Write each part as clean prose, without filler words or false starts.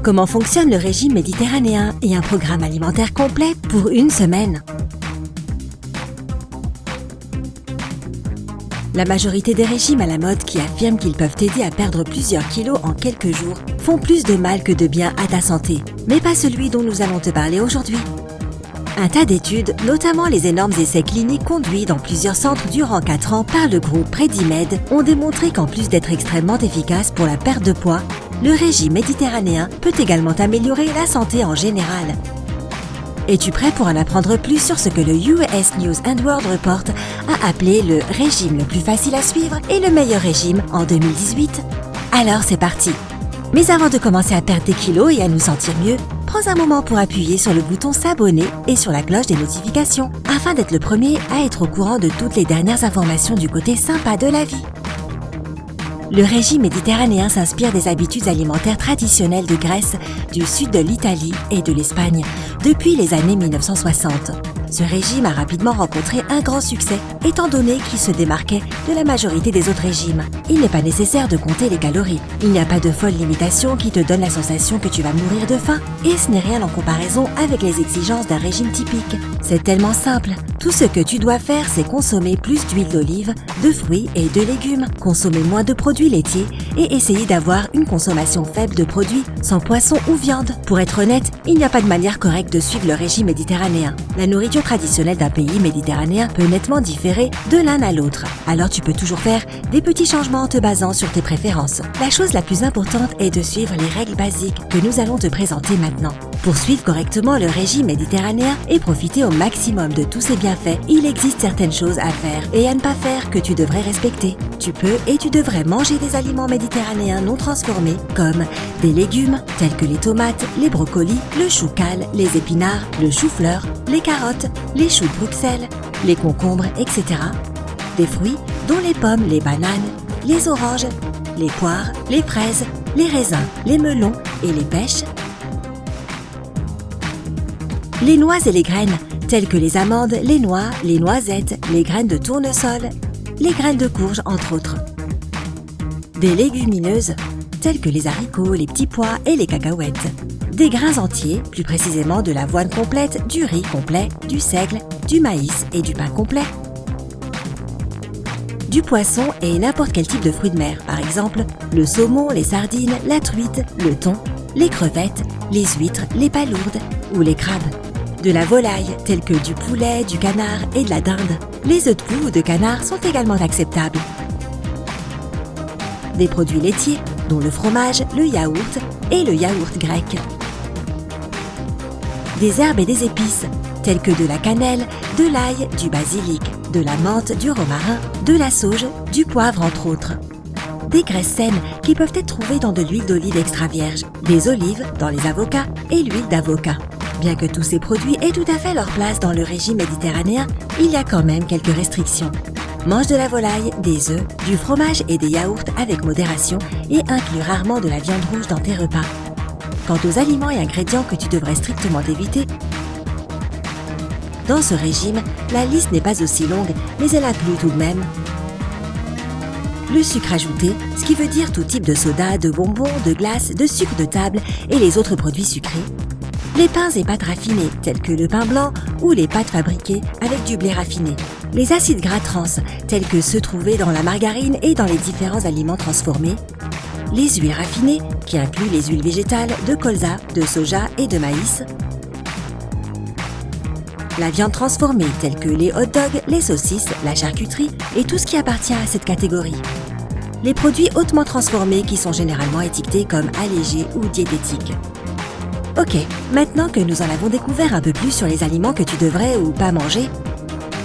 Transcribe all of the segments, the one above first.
Comment fonctionne le régime méditerranéen et un programme alimentaire complet pour une semaine? La majorité des régimes à la mode qui affirment qu'ils peuvent t'aider à perdre plusieurs kilos en quelques jours font plus de mal que de bien à ta santé, mais pas celui dont nous allons te parler aujourd'hui. Un tas d'études, notamment les énormes essais cliniques conduits dans plusieurs centres durant 4 ans par le groupe Predimed, ont démontré qu'en plus d'être extrêmement efficace pour la perte de poids, le régime méditerranéen peut également améliorer la santé en général. Es-tu prêt pour en apprendre plus sur ce que le US News & World Report a appelé le régime le plus facile à suivre et le meilleur régime en 2018? Alors c'est parti! Mais avant de commencer à perdre des kilos et à nous sentir mieux, prends un moment pour appuyer sur le bouton s'abonner et sur la cloche des notifications afin d'être le premier à être au courant de toutes les dernières informations du côté sympa de la vie. Le régime méditerranéen s'inspire des habitudes alimentaires traditionnelles de Grèce, du sud de l'Italie et de l'Espagne depuis les années 1960. Ce régime a rapidement rencontré un grand succès, étant donné qu'il se démarquait de la majorité des autres régimes. Il n'est pas nécessaire de compter les calories. Il n'y a pas de folle limitation qui te donne la sensation que tu vas mourir de faim, et ce n'est rien en comparaison avec les exigences d'un régime typique. C'est tellement simple. Tout ce que tu dois faire, c'est consommer plus d'huile d'olive, de fruits et de légumes, consommer moins de produits laitiers et essayer d'avoir une consommation faible de produits sans poisson ou viande. Pour être honnête, il n'y a pas de manière correcte de suivre le régime méditerranéen. La nourriture traditionnelle d'un pays méditerranéen peut nettement différer de l'un à l'autre. Alors tu peux toujours faire des petits changements en te basant sur tes préférences. La chose la plus importante est de suivre les règles basiques que nous allons te présenter maintenant. Pour suivre correctement le régime méditerranéen et profiter au maximum de tous ses bienfaits, il existe certaines choses à faire et à ne pas faire que tu devrais respecter. Tu peux et tu devrais manger des aliments méditerranéens non transformés comme des légumes tels que les tomates, les brocolis, le chou cal, les épinards, le chou-fleur, les carottes, les choux de Bruxelles, les concombres, etc. Des fruits dont les pommes, les bananes, les oranges, les poires, les fraises, les raisins, les melons et les pêches. Les noix et les graines, telles que les amandes, les noix, les noisettes, les graines de tournesol, les graines de courge, entre autres. Des légumineuses, telles que les haricots, les petits pois et les cacahuètes. Des grains entiers, plus précisément de l'avoine complète, du riz complet, du seigle, du maïs et du pain complet. Du poisson et n'importe quel type de fruits de mer, par exemple le saumon, les sardines, la truite, le thon, les crevettes, les huîtres, les palourdes ou les crabes. De la volaille, telle que du poulet, du canard et de la dinde. Les œufs de poule ou de canard sont également acceptables. Des produits laitiers, dont le fromage, le yaourt et le yaourt grec. Des herbes et des épices, telles que de la cannelle, de l'ail, du basilic, de la menthe, du romarin, de la sauge, du poivre entre autres. Des graisses saines qui peuvent être trouvées dans de l'huile d'olive extra vierge, des olives dans les avocats et l'huile d'avocat. Bien que tous ces produits aient tout à fait leur place dans le régime méditerranéen, il y a quand même quelques restrictions. Mange de la volaille, des œufs, du fromage et des yaourts avec modération et inclus rarement de la viande rouge dans tes repas. Quant aux aliments et ingrédients que tu devrais strictement éviter, dans ce régime, la liste n'est pas aussi longue, mais elle inclut tout de même le sucre ajouté, ce qui veut dire tout type de soda, de bonbons, de glace, de sucre de table et les autres produits sucrés. Les pains et pâtes raffinés, tels que le pain blanc ou les pâtes fabriquées avec du blé raffiné. Les acides gras trans, tels que ceux trouvés dans la margarine et dans les différents aliments transformés. Les huiles raffinées, qui incluent les huiles végétales de colza, de soja et de maïs. La viande transformée, telle que les hot dogs, les saucisses, la charcuterie et tout ce qui appartient à cette catégorie. Les produits hautement transformés qui sont généralement étiquetés comme allégés ou diététiques. Ok, maintenant que nous en avons découvert un peu plus sur les aliments que tu devrais ou pas manger,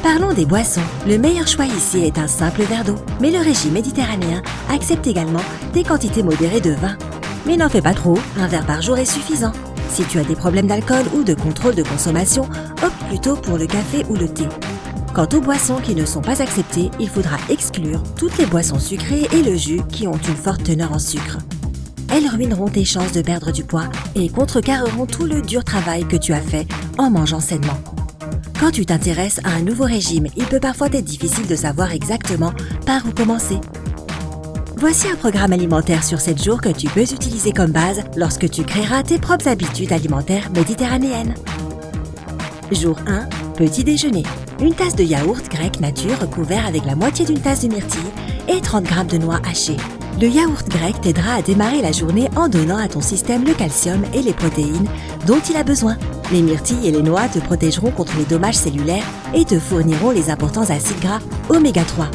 parlons des boissons. Le meilleur choix ici est un simple verre d'eau, mais le régime méditerranéen accepte également des quantités modérées de vin. Mais n'en fais pas trop, un verre par jour est suffisant. Si tu as des problèmes d'alcool ou de contrôle de consommation, opte plutôt pour le café ou le thé. Quant aux boissons qui ne sont pas acceptées, il faudra exclure toutes les boissons sucrées et le jus qui ont une forte teneur en sucre. Elles ruineront tes chances de perdre du poids et contrecarreront tout le dur travail que tu as fait en mangeant sainement. Quand tu t'intéresses à un nouveau régime, il peut parfois être difficile de savoir exactement par où commencer. Voici un programme alimentaire sur 7 jours que tu peux utiliser comme base lorsque tu créeras tes propres habitudes alimentaires méditerranéennes. Jour 1. Petit déjeuner. Une tasse de yaourt grec nature recouvert avec la moitié d'une tasse de myrtille et 30 g de noix hachées. Le yaourt grec t'aidera à démarrer la journée en donnant à ton système le calcium et les protéines dont il a besoin. Les myrtilles et les noix te protégeront contre les dommages cellulaires et te fourniront les importants acides gras oméga 3.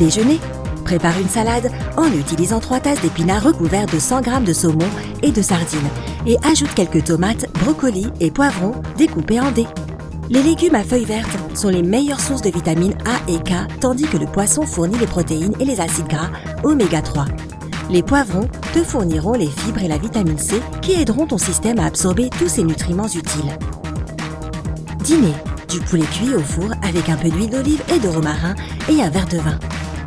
Déjeuner. Prépare une salade en utilisant 3 tasses d'épinards recouverts de 100 g de saumon et de sardines et ajoute quelques tomates, brocolis et poivrons découpés en dés. Les légumes à feuilles vertes sont les meilleures sources de vitamines A et K, tandis que le poisson fournit les protéines et les acides gras oméga 3. Les poivrons te fourniront les fibres et la vitamine C qui aideront ton système à absorber tous ces nutriments utiles. Dîner. Du poulet cuit au four avec un peu d'huile d'olive et de romarin et un verre de vin.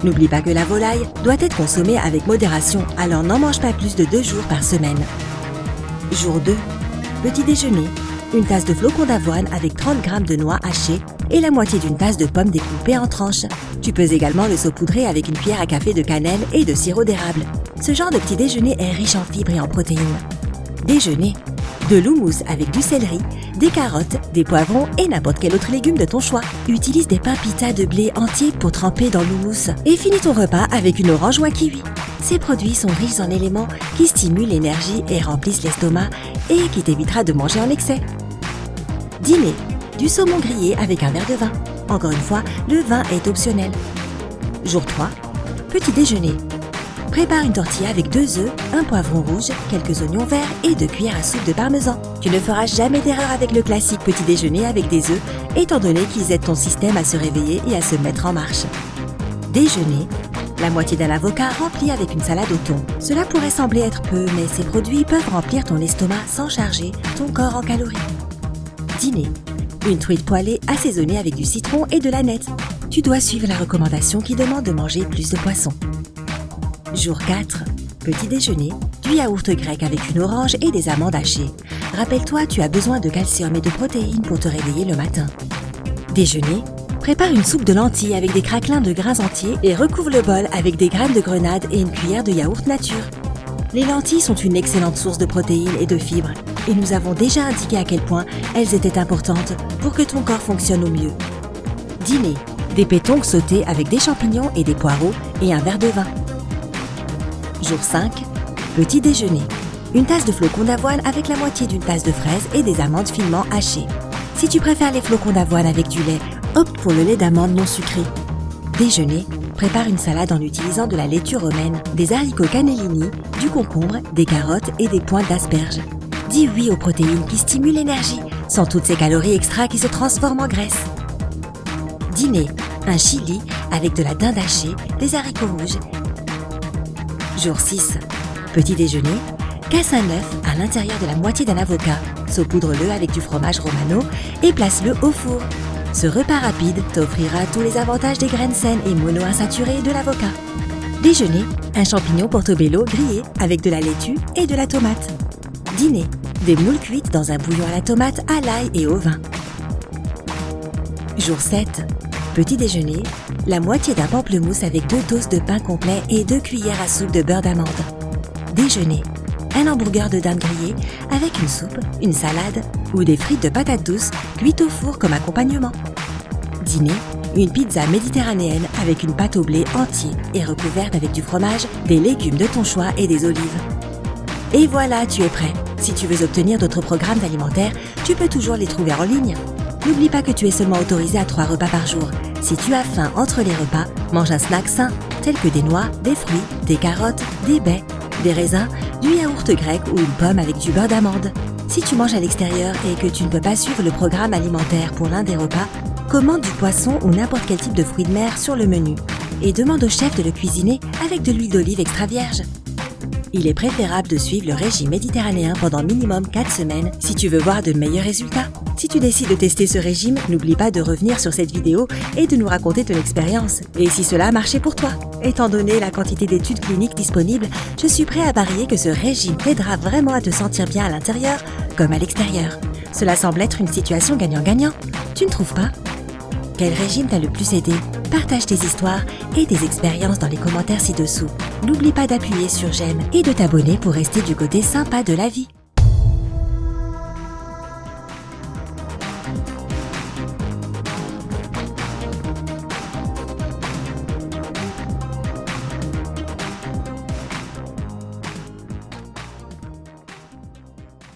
N'oublie pas que la volaille doit être consommée avec modération, alors n'en mange pas plus de 2 jours par semaine. Jour 2. Petit déjeuner. Une tasse de flocons d'avoine avec 30 g de noix hachées et la moitié d'une tasse de pommes découpées en tranches. Tu peux également le saupoudrer avec une cuillère à café de cannelle et de sirop d'érable. Ce genre de petit déjeuner est riche en fibres et en protéines. Déjeuner. De l'houmous avec du céleri, des carottes, des poivrons et n'importe quel autre légume de ton choix. Utilise des pains pita de blé entiers pour tremper dans l'houmous et finis ton repas avec une orange ou un kiwi. Ces produits sont riches en éléments qui stimulent l'énergie et remplissent l'estomac et qui t'évitera de manger en excès. Dîner. Du saumon grillé avec un verre de vin. Encore une fois, le vin est optionnel. Jour 3. Petit déjeuner. Prépare une tortilla avec 2 œufs, un poivron rouge, quelques oignons verts et 2 cuillères à soupe de parmesan. Tu ne feras jamais d'erreur avec le classique petit déjeuner avec des œufs, étant donné qu'ils aident ton système à se réveiller et à se mettre en marche. Déjeuner. La moitié d'un avocat rempli avec une salade au thon. Cela pourrait sembler être peu, mais ces produits peuvent remplir ton estomac sans charger ton corps en calories. Dîner. Une truite poêlée assaisonnée avec du citron et de l'aneth. Tu dois suivre la recommandation qui demande de manger plus de poisson. Jour 4. Petit déjeuner. Du yaourt grec avec une orange et des amandes hachées. Rappelle-toi, tu as besoin de calcium et de protéines pour te réveiller le matin. Déjeuner. Prépare une soupe de lentilles avec des craquelins de grains entiers et recouvre le bol avec des graines de grenade et une cuillère de yaourt nature. Les lentilles sont une excellente source de protéines et de fibres, et nous avons déjà indiqué à quel point elles étaient importantes pour que ton corps fonctionne au mieux. Dîner. Des pétoncles sautés avec des champignons et des poireaux et un verre de vin. Jour 5. Petit déjeuner. Une tasse de flocons d'avoine avec la moitié d'une tasse de fraises et des amandes finement hachées. Si tu préfères les flocons d'avoine avec du lait, opte pour le lait d'amande non sucré. Déjeuner. Prépare une salade en utilisant de la laitue romaine, des haricots cannellini, du concombre, des carottes et des pointes d'asperges. Dis oui aux protéines qui stimulent l'énergie, sans toutes ces calories extra qui se transforment en graisse. Dîner. Un chili avec de la dinde hachée, des haricots rouges. Jour 6. Petit déjeuner. Casse un œuf à l'intérieur de la moitié d'un avocat, saupoudre-le avec du fromage romano et place-le au four. Ce repas rapide t'offrira tous les avantages des graines saines et monoinsaturées de l'avocat. Déjeuner. Un champignon portobello grillé avec de la laitue et de la tomate. Dîner. Des moules cuites dans un bouillon à la tomate, à l'ail et au vin. Jour 7. Petit déjeuner. La moitié d'un pamplemousse avec 2 toasts de pain complet et 2 cuillères à soupe de beurre d'amande. Déjeuner. Un hamburger de dinde grillé avec une soupe, une salade ou des frites de patates douces cuites au four comme accompagnement. Dîner. Une pizza méditerranéenne avec une pâte au blé entier et recouverte avec du fromage, des légumes de ton choix et des olives. Et voilà, tu es prêt. Si tu veux obtenir d'autres programmes alimentaires, tu peux toujours les trouver en ligne. N'oublie pas que tu es seulement autorisé à 3 repas par jour. Si tu as faim entre les repas, mange un snack sain, tel que des noix, des fruits, des carottes, des baies, des raisins, du yaourt grec ou une pomme avec du beurre d'amande. Si tu manges à l'extérieur et que tu ne peux pas suivre le programme alimentaire pour l'un des repas, commande du poisson ou n'importe quel type de fruits de mer sur le menu et demande au chef de le cuisiner avec de l'huile d'olive extra vierge. Il est préférable de suivre le régime méditerranéen pendant minimum 4 semaines si tu veux voir de meilleurs résultats. Si tu décides de tester ce régime, n'oublie pas de revenir sur cette vidéo et de nous raconter ton expérience. Et si cela a marché pour toi. Étant donné la quantité d'études cliniques disponibles, je suis prêt à parier que ce régime t'aidera vraiment à te sentir bien à l'intérieur comme à l'extérieur. Cela semble être une situation gagnant-gagnant. Tu ne trouves pas ? Quel régime t'a le plus aidé ? Partage tes histoires et tes expériences dans les commentaires ci-dessous. N'oublie pas d'appuyer sur j'aime et de t'abonner pour rester du côté sympa de la vie.